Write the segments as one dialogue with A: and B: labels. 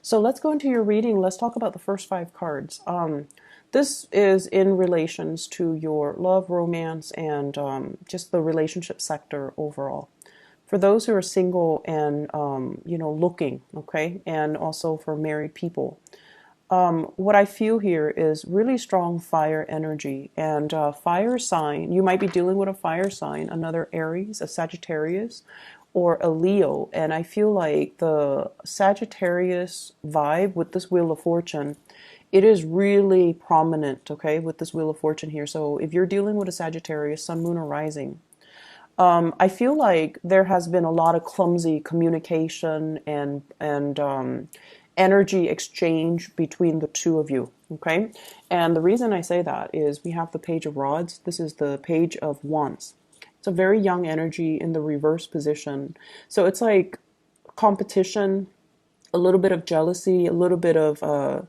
A: So let's go into your reading. Let's talk about the first five cards. This is in relations to your love, romance, and just the relationship sector overall. For those who are single and looking, okay, and also for married people, what I feel here is really strong fire energy and fire sign. You might be dealing with a fire sign, another Aries, a Sagittarius, or a Leo. And I feel like the Sagittarius vibe with this Wheel of Fortune, it is really prominent, okay, with this Wheel of Fortune here. So if you're dealing with a Sagittarius, Sun, Moon, or Rising, I feel like there has been a lot of clumsy communication and energy exchange between the two of you. Okay, and the reason I say that is we have the Page of Rods. This is the Page of Wands. It's a very young energy in the reverse position. So it's like competition, a little bit of jealousy, a little bit of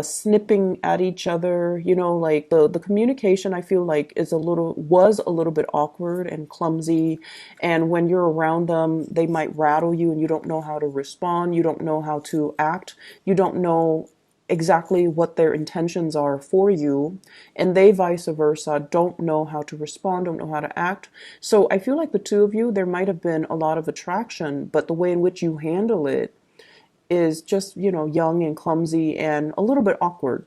A: snipping at each other. Like the communication, I feel like was a little bit awkward and clumsy. And when you're around them, they might rattle you and you don't know how to respond. You don't know how to act. You don't know exactly what their intentions are for you, and they vice versa don't know how to respond, don't know how to act. So I feel like the two of you, there might have been a lot of attraction, but the way in which you handle it is just, young and clumsy and a little bit awkward.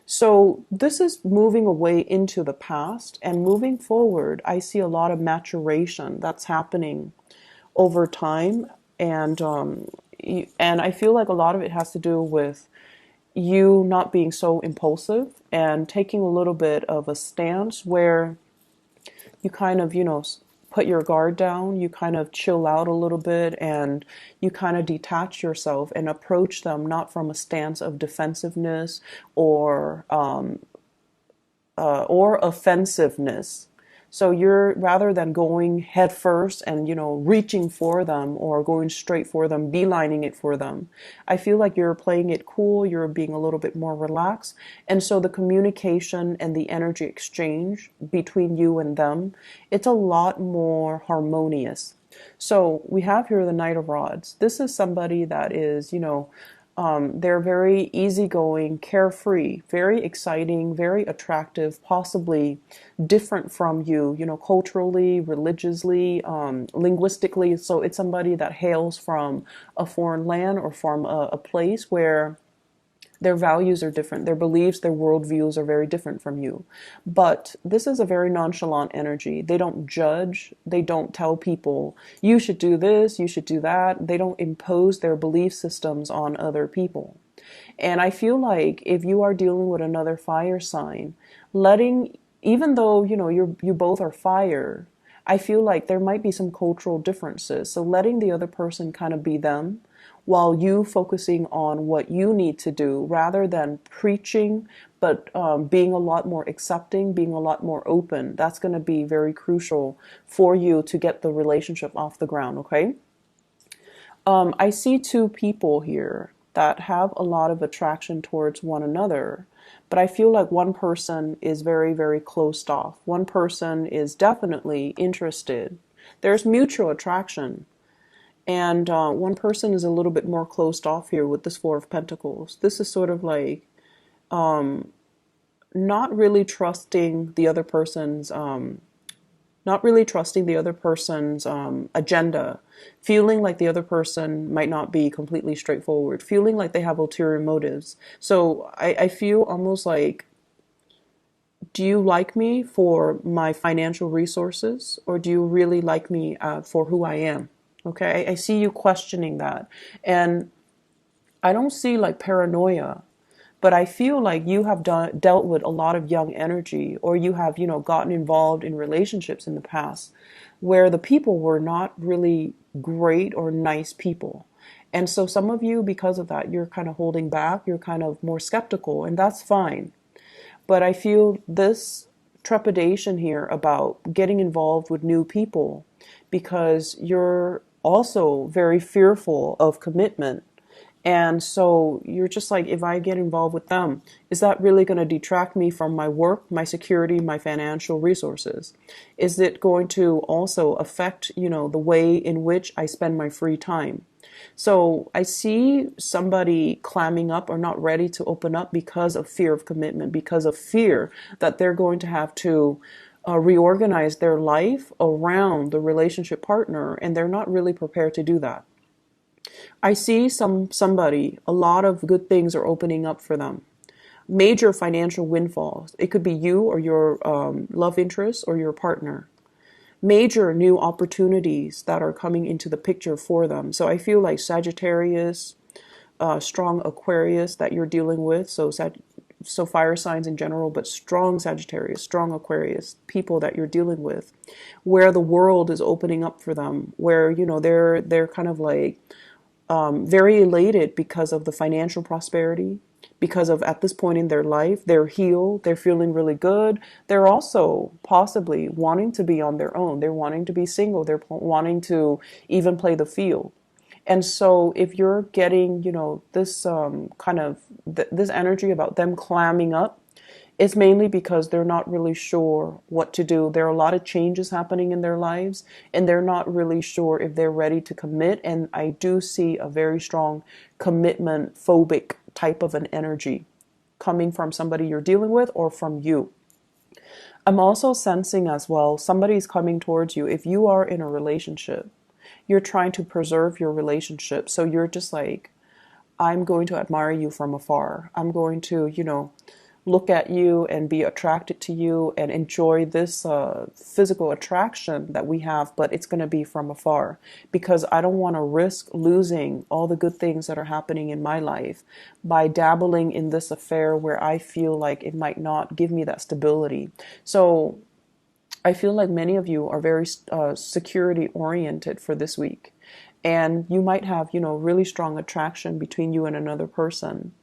A: So this is moving away into the past, and moving forward, I see a lot of maturation that's happening over time. And I feel like a lot of it has to do with you not being so impulsive and taking a little bit of a stance where you kind of, put your guard down, you kind of chill out a little bit, and you kind of detach yourself and approach them not from a stance of defensiveness or offensiveness. So you're, rather than going head first and, reaching for them or going straight for them, beelining it for them, I feel like you're playing it cool, you're being a little bit more relaxed. And so the communication and the energy exchange between you and them, it's a lot more harmonious. So we have here the Knight of Rods. This is somebody that is, they're very easygoing, carefree, very exciting, very attractive, possibly different from you, culturally, religiously, linguistically. So it's somebody that hails from a foreign land or from a place where their values are different, their beliefs, their worldviews are very different from you. But this is a very nonchalant energy. They don't judge. They don't tell people, you should do this, you should do that. They don't impose their belief systems on other people. And I feel like if you are dealing with another fire sign, even though, you both are fire, I feel like there might be some cultural differences. So letting the other person kind of be them while you focusing on what you need to do rather than preaching, but being a lot more accepting, being a lot more open. That's going to be very crucial for you to get the relationship off the ground, okay? I see two people here that have a lot of attraction towards one another, but I feel like one person is very, very closed off. One person is definitely interested. There's mutual attraction. And one person is a little bit more closed off here with this Four of Pentacles. This is sort of like not really trusting the other person's agenda, feeling like the other person might not be completely straightforward, feeling like they have ulterior motives. So I feel almost like, do you like me for my financial resources, or do you really like me for who I am? Okay, I see you questioning that. And I don't see like paranoia, but I feel like you have dealt with a lot of young energy, or you have, gotten involved in relationships in the past where the people were not really great or nice people. And so some of you, because of that, you're kind of holding back, you're kind of more skeptical, and that's fine. But I feel this trepidation here about getting involved with new people because you're also very fearful of commitment. And so you're just like, if I get involved with them, is that really going to detract me from my work, my security, my financial resources? Is it going to also affect, the way in which I spend my free time? So I see somebody clamming up or not ready to open up because of fear of commitment, because of fear that they're going to have to reorganize their life around the relationship partner, and they're not really prepared to do that. I see somebody, a lot of good things are opening up for them. Major financial windfalls. It could be you or your love interest or your partner. Major new opportunities that are coming into the picture for them. So I feel like Sagittarius, strong Aquarius that you're dealing with. So fire signs in general, but strong Sagittarius, strong Aquarius, people that you're dealing with, where the world is opening up for them, where they're kind of like very elated because of the financial prosperity, because of at this point in their life, they're healed, they're feeling really good. They're also possibly wanting to be on their own. They're wanting to be single. They're wanting to even play the field. And so if you're getting, this kind of this energy about them clamming up, it's mainly because they're not really sure what to do. There are a lot of changes happening in their lives, and they're not really sure if they're ready to commit. And I do see a very strong commitment phobic type of an energy coming from somebody you're dealing with or from you. I'm also sensing as well somebody's coming towards you. If you are in a relationship, you're trying to preserve your relationship. So you're just like, I'm going to admire you from afar. I'm going to, look at you and be attracted to you and enjoy this physical attraction that we have, but it's going to be from afar because I don't want to risk losing all the good things that are happening in my life by dabbling in this affair where I feel like it might not give me that stability. So I feel like many of you are very security oriented for this week. And you might have, really strong attraction between you and another person.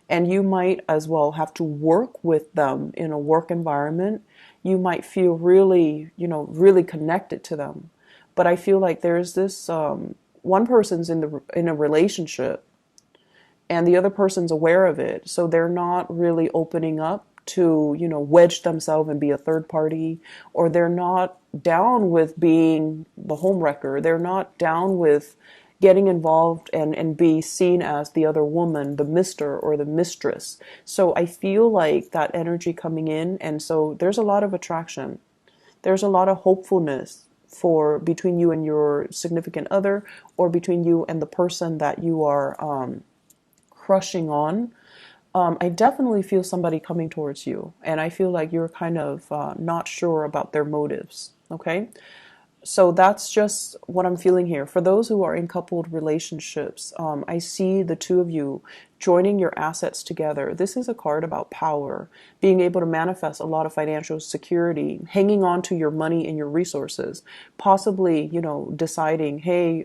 A: And you might as well have to work with them in a work environment. You might feel really, really connected to them. But I feel like there's this one person's in a relationship and the other person's aware of it. So they're not really opening up to, wedge themselves and be a third party, or they're not down with being the homewrecker. They're not down with getting involved and be seen as the other woman, the mister or the mistress. So I feel like that energy coming in, and so there's a lot of attraction. There's a lot of hopefulness for between you and your significant other, or between you and the person that you are crushing on. I definitely feel somebody coming towards you, and I feel like you're kind of not sure about their motives. Okay? So that's just what I'm feeling here. For those who are in coupled relationships, I see the two of you joining your assets together. This is a card about power, being able to manifest a lot of financial security, hanging on to your money and your resources, possibly, deciding, hey,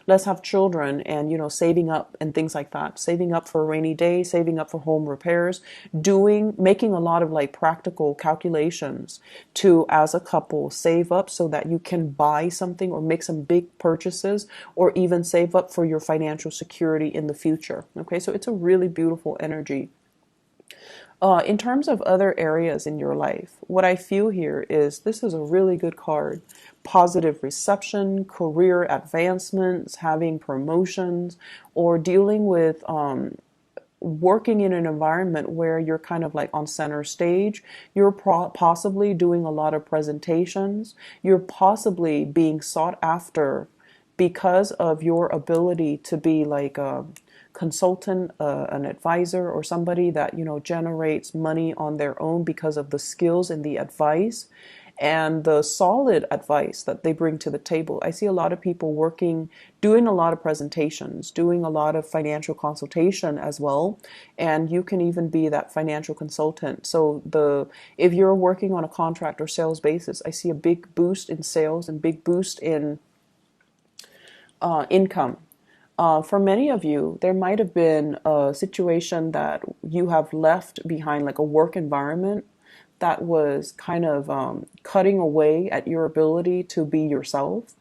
A: let's have children and, saving up and things like that, saving up for a rainy day, saving up for home repairs, making a lot of like practical calculations to, as a couple, save up so that you can buy something or make some big purchases or even save up for your financial security in the future. Okay, so it's a really beautiful energy. In terms of other areas in your life, what I feel here is this is a really good card. Positive reception, career advancements, having promotions, or dealing with working in an environment where you're kind of like on center stage. You're possibly doing a lot of presentations. You're possibly being sought after because of your ability to be like a consultant, an advisor, or somebody that generates money on their own because of the skills and the advice and the solid advice that they bring to the table. I see a lot of people working, doing a lot of presentations, doing a lot of financial consultation as well, and you can even be that financial consultant. So if you're working on a contract or sales basis, I see a big boost in sales and big boost in income. For many of you, there might have been a situation that you have left behind, like a work environment that was kind of cutting away at your ability to be yourself.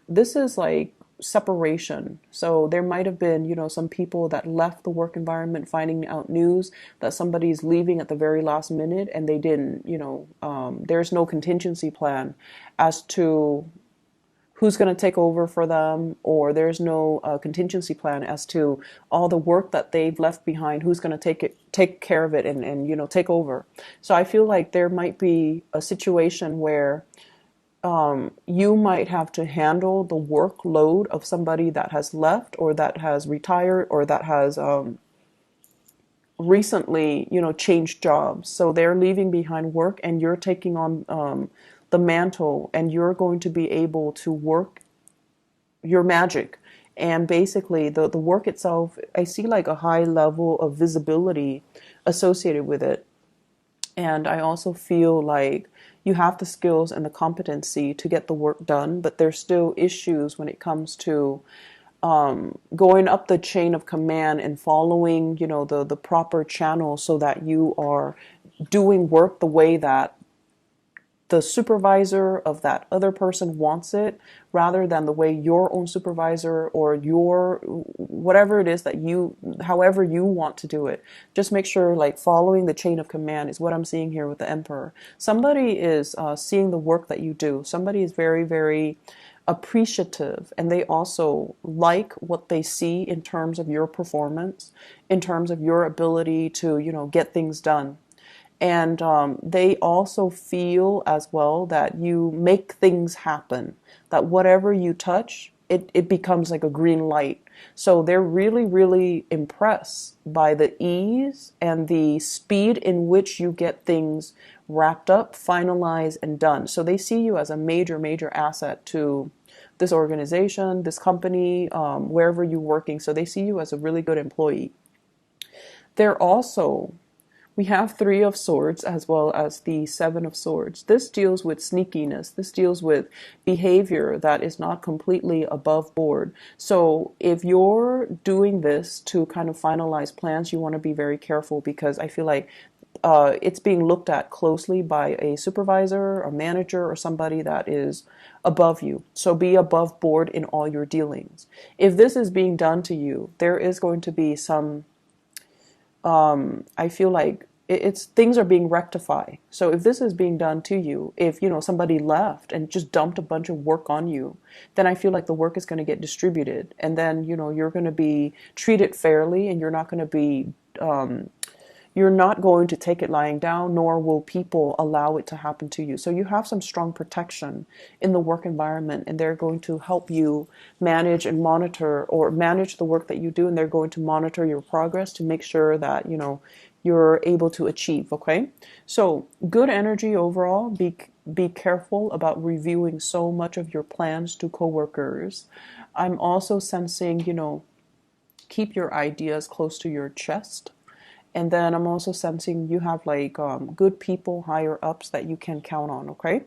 A: This is like separation. So there might have been, some people that left the work environment finding out news that somebody's leaving at the very last minute and they didn't, there's no contingency plan as to who's going to take over for them, or there's no contingency plan as to all the work that they've left behind, who's going to take care of it and take over. So I feel like there might be a situation where you might have to handle the workload of somebody that has left or that has retired or that has recently, changed jobs. So they're leaving behind work and you're taking on the mantle, and you're going to be able to work your magic. And basically, the work itself, I see like a high level of visibility associated with it. And I also feel like you have the skills and the competency to get the work done, but there's still issues when it comes to going up the chain of command and following, the proper channel so that you are doing work the way that the supervisor of that other person wants it, rather than the way your own supervisor or your whatever it is that you, however you want to do it. Just make sure like following the chain of command is what I'm seeing here with the Emperor. Somebody is seeing the work that you do. Somebody is very, very appreciative, and they also like what they see in terms of your performance, in terms of your ability to get things done. And they also feel as well that you make things happen, that whatever you touch, it becomes like a green light. So they're really, really impressed by the ease and the speed in which you get things wrapped up, finalized, and done. So they see you as a major, major asset to this organization, this company, wherever you're working. So they see you as a really good employee. They're also, we have Three of Swords as well as the Seven of Swords. This deals with sneakiness. This deals with behavior that is not completely above board. So if you're doing this to kind of finalize plans, you want to be very careful, because I feel like it's being looked at closely by a supervisor, a manager, or somebody that is above you. So be above board in all your dealings. If this is being done to you, there is going to be some I feel like it's things are being rectified. So if this is being done to you, if somebody left and just dumped a bunch of work on you, then I feel like the work is going to get distributed, and then you're going to be treated fairly, and you're not going to take it lying down, nor will people allow it to happen to you. So you have some strong protection in the work environment, and they're going to help you manage and monitor, or manage the work that you do, and they're going to monitor your progress to make sure that, you're able to achieve, okay? So good energy overall. Be careful about reviewing so much of your plans to coworkers. I'm also sensing, keep your ideas close to your chest. And then I'm also sensing you have like good people, higher ups that you can count on, okay?